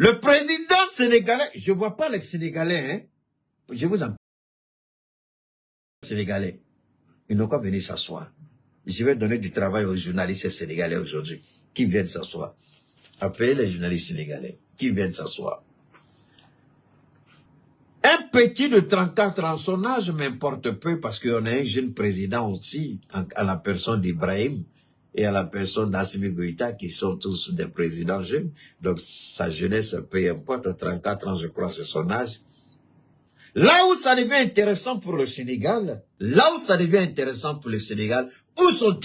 Le président sénégalais, je ne vois pas les Sénégalais, hein. Je vous en parle. Sénégalais, ils n'ont qu'à venir s'asseoir. Je vais donner du travail aux journalistes sénégalais aujourd'hui qui viennent s'asseoir. Appelez les journalistes sénégalais qui viennent s'asseoir. Un petit de 34 ans, son âge m'importe peu parce qu'on a un jeune président aussi, à la personne d'Ibrahim et à la personne d'Assimi Goïta qui sont tous des présidents jeunes. Donc sa jeunesse, peu importe, 34 ans je crois c'est son âge. Là où ça devient intéressant pour le Sénégal, où sont-ils?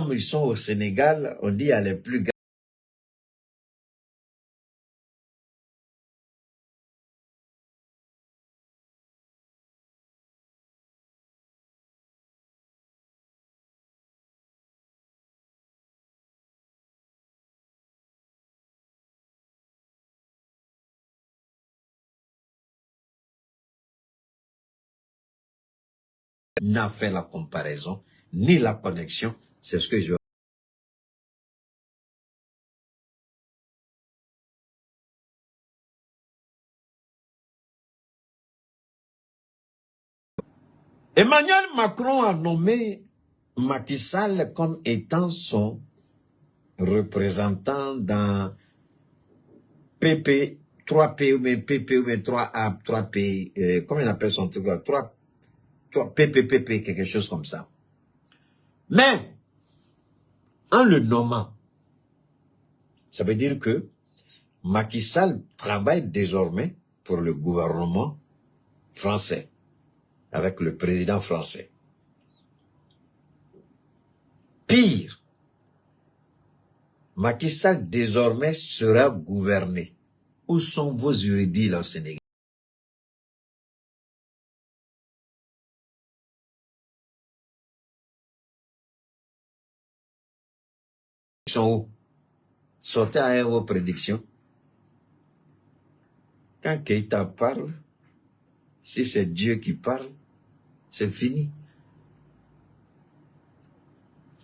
Ils sont au Sénégal, on dit à les plus grands. N'a fait la comparaison, ni la connexion, c'est ce que je... Emmanuel Macron a nommé Macky Sall comme étant son représentant dans PP, 3P ou bien PP ou bien 3A, 3P, comment on appelle son truc, 3 PPPP, quelque chose comme ça. Mais, en le nommant, ça veut dire que Macky Sall travaille désormais pour le gouvernement français, avec le président français. Pire, Macky Sall désormais sera gouverné. Où sont vos érudits là au Sénégal? Ils sont où? Sortez à vos prédictions. Quand Keïta parle, si c'est Dieu qui parle, c'est fini.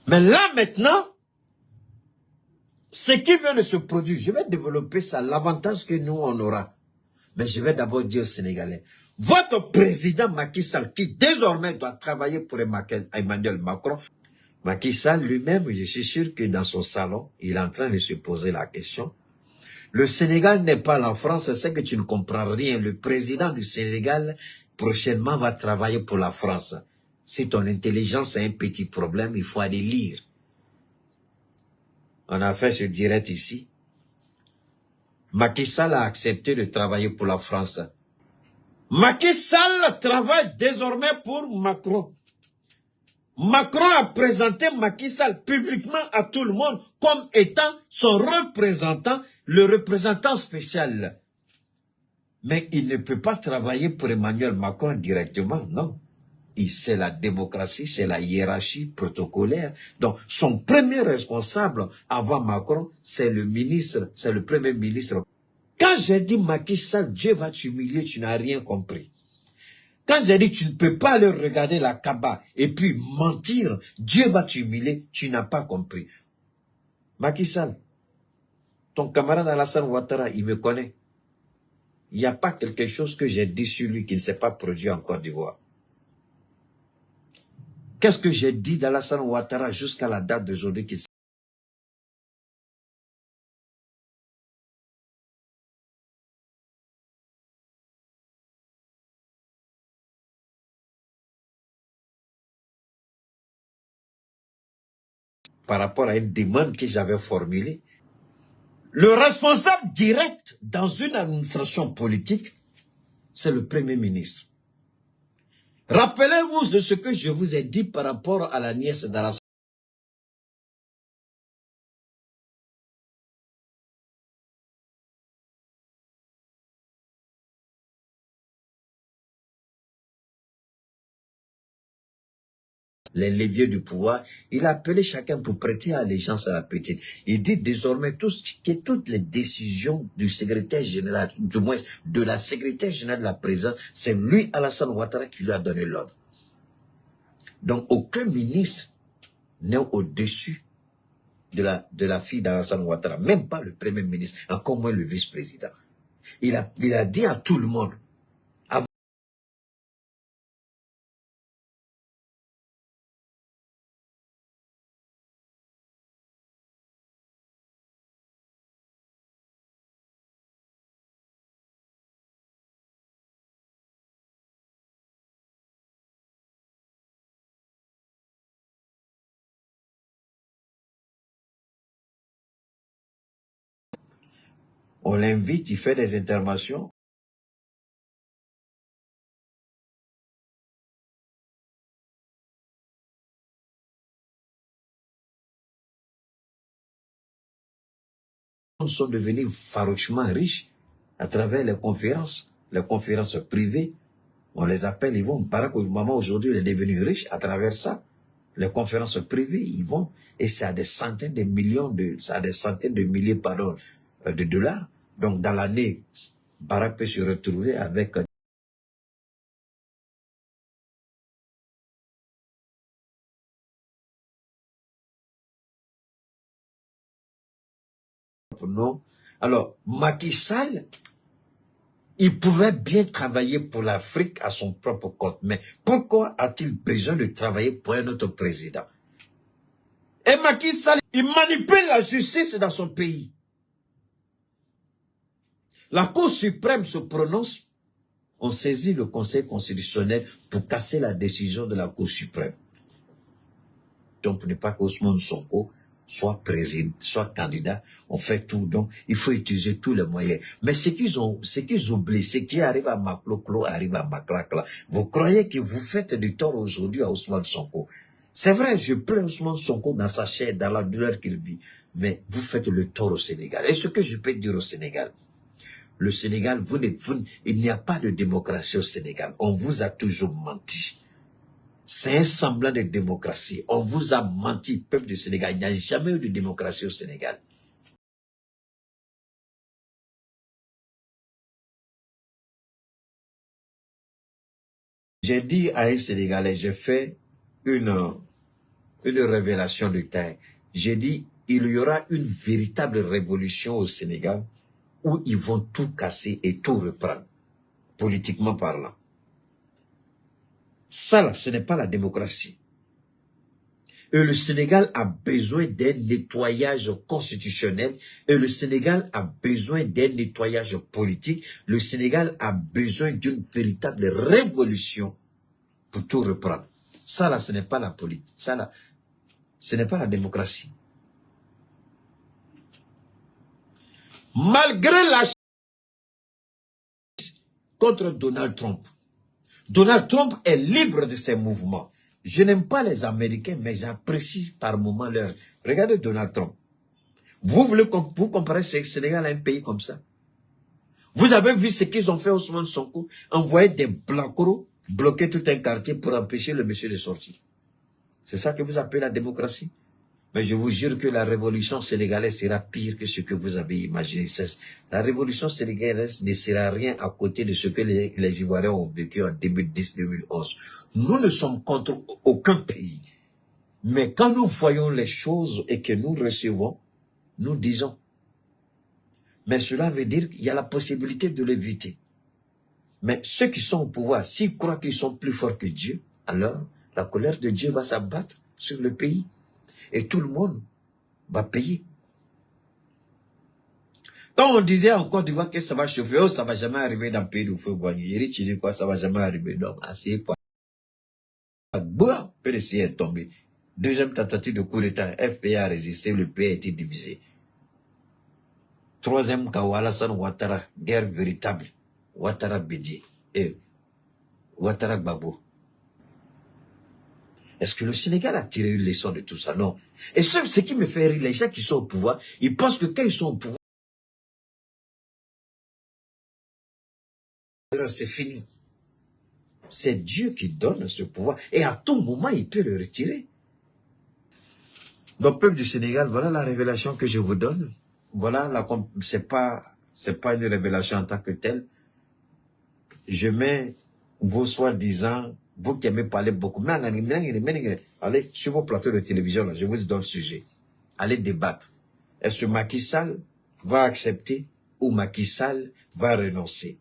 Mais là maintenant, ce qui vient de se produire, je vais développer ça, l'avantage que nous on aura. Mais je vais d'abord dire aux Sénégalais, votre président Macky Sall, qui désormais doit travailler pour Emmanuel Macron, Macky Sall lui-même, je suis sûr que dans son salon, il est en train de se poser la question. Le Sénégal n'est pas la France, c'est que tu ne comprends rien. Le président du Sénégal, prochainement, va travailler pour la France. Si ton intelligence a un petit problème, il faut aller lire. On a fait ce direct ici. Macky Sall a accepté de travailler pour la France. Macky Sall travaille désormais pour Macron. Macron a présenté Macky Sall publiquement à tout le monde comme étant son représentant, le représentant spécial. Mais il ne peut pas travailler pour Emmanuel Macron directement, non. C'est la démocratie, c'est la hiérarchie protocolaire. Donc, son premier responsable avant Macron, c'est le ministre, c'est le premier ministre. Quand j'ai dit Macky Sall, Dieu va t'humilier, tu n'as rien compris. Quand j'ai dit tu ne peux pas leur regarder la Kaaba et puis mentir, Dieu va t'humilier, tu n'as pas compris. Macky Sall, ton camarade Alassane Ouattara, il me connaît. Il n'y a pas quelque chose que j'ai dit sur lui qui ne s'est pas produit en Côte d'Ivoire. Qu'est-ce que j'ai dit d'Alassane Ouattara jusqu'à la date d'aujourd'hui qui par rapport à une demande que j'avais formulée. Le responsable direct dans une administration politique, c'est le Premier ministre. Rappelez-vous de ce que je vous ai dit par rapport à la nièce d'Alassane. Les leviers du pouvoir, il a appelé chacun pour prêter allégeance à la petite. Il dit désormais toutes les décisions du secrétaire général, du moins de la secrétaire générale de la présidence, c'est lui, Alassane Ouattara, qui lui a donné l'ordre. Donc aucun ministre n'est au-dessus de la fille d'Alassane Ouattara, même pas le premier ministre, encore moins le vice-président. Il a dit à tout le monde, on l'invite, il fait des interventions. Sont devenus farouchement riches à travers les conférences privées. On les appelle, ils vont. Barack Obama aujourd'hui est devenu riche à travers ça. Les conférences privées, ils vont, et ça a des centaines de millions ça a des centaines de milliers, pardon, de dollars. Donc dans l'année, Barack peut se retrouver avec non. Alors, Macky Sall, il pouvait bien travailler pour l'Afrique à son propre compte. Mais pourquoi a-t-il besoin de travailler pour un autre président? Et Macky Sall, il manipule la justice dans son pays. La Cour suprême se prononce, on saisit le Conseil constitutionnel pour casser la décision de la Cour suprême. Donc, pour ne pas qu'Ousmane Sonko soit président, soit candidat, on fait tout. Donc, il faut utiliser tous les moyens. Mais ce qu'ils oublient, ce qui arrive à Makloklo arrive à Maklakla. Vous croyez que vous faites du tort aujourd'hui à Ousmane Sonko. C'est vrai, je plains Ousmane Sonko dans sa chair, dans la douleur qu'il vit. Mais vous faites le tort au Sénégal. Et ce que je peux dire au Sénégal, le Sénégal, il n'y a pas de démocratie au Sénégal. On vous a toujours menti. C'est un semblant de démocratie. On vous a menti, peuple du Sénégal. Il n'y a jamais eu de démocratie au Sénégal. J'ai dit à un Sénégalais, j'ai fait une révélation de taille. J'ai dit, il y aura une véritable révolution au Sénégal où ils vont tout casser et tout reprendre, politiquement parlant. Ça, là, ce n'est pas la démocratie. Et le Sénégal a besoin d'un nettoyage constitutionnel. Et le Sénégal a besoin d'un nettoyage politique. Le Sénégal a besoin d'une véritable révolution pour tout reprendre. Ça, là, ce n'est pas la politique. Ça, là, ce n'est pas la démocratie. Malgré la contre Donald Trump. Donald Trump est libre de ses mouvements. Je n'aime pas les Américains, mais j'apprécie par moments leur... Regardez Donald Trump. Vous voulez vous comparer le Sénégal à un pays comme ça? Vous avez vu ce qu'ils ont fait au Ousmane Sonko? Envoyer des blancos, bloquer tout un quartier pour empêcher le monsieur de sortir. C'est ça que vous appelez la démocratie? Mais je vous jure que la révolution sénégalaise sera pire que ce que vous avez imaginé. La révolution sénégalaise ne sera rien à côté de ce que les Ivoiriens ont vécu en 2010-2011. Nous ne sommes contre aucun pays. Mais quand nous voyons les choses et que nous recevons, nous disons. Mais cela veut dire qu'il y a la possibilité de l'éviter. Mais ceux qui sont au pouvoir, s'ils croient qu'ils sont plus forts que Dieu, alors la colère de Dieu va s'abattre sur le pays. Et tout le monde va payer. Quand on disait en Côte d'Ivoire que ça va chauffer, oh, ça va jamais arriver dans le pays où il faut gagner. Tu dis quoi, ça va jamais arriver. Donc, assez quoi. Bon, PDC est tombé. Deuxième tentative de coup d'État, FPA a résisté, le pays a été divisé. Troisième cas, Alassane Ouattara, guerre véritable. Ouattara Bédié et Ouattara Gbagbo. Est-ce que le Sénégal a tiré une leçon de tout ça? Non. Et ce qui me fait rire, les gens qui sont au pouvoir, ils pensent que quand ils sont au pouvoir, c'est fini. C'est Dieu qui donne ce pouvoir. Et à tout moment, il peut le retirer. Donc, peuple du Sénégal, voilà la révélation que je vous donne. Voilà, c'est pas une révélation en tant que telle. Je mets vos soi-disant, vous qui aimez parler beaucoup, allez sur vos plateaux de télévision, là, je vous donne le sujet. aller débattre. Est-ce que Macky Sall va accepter ou Macky Sall va renoncer?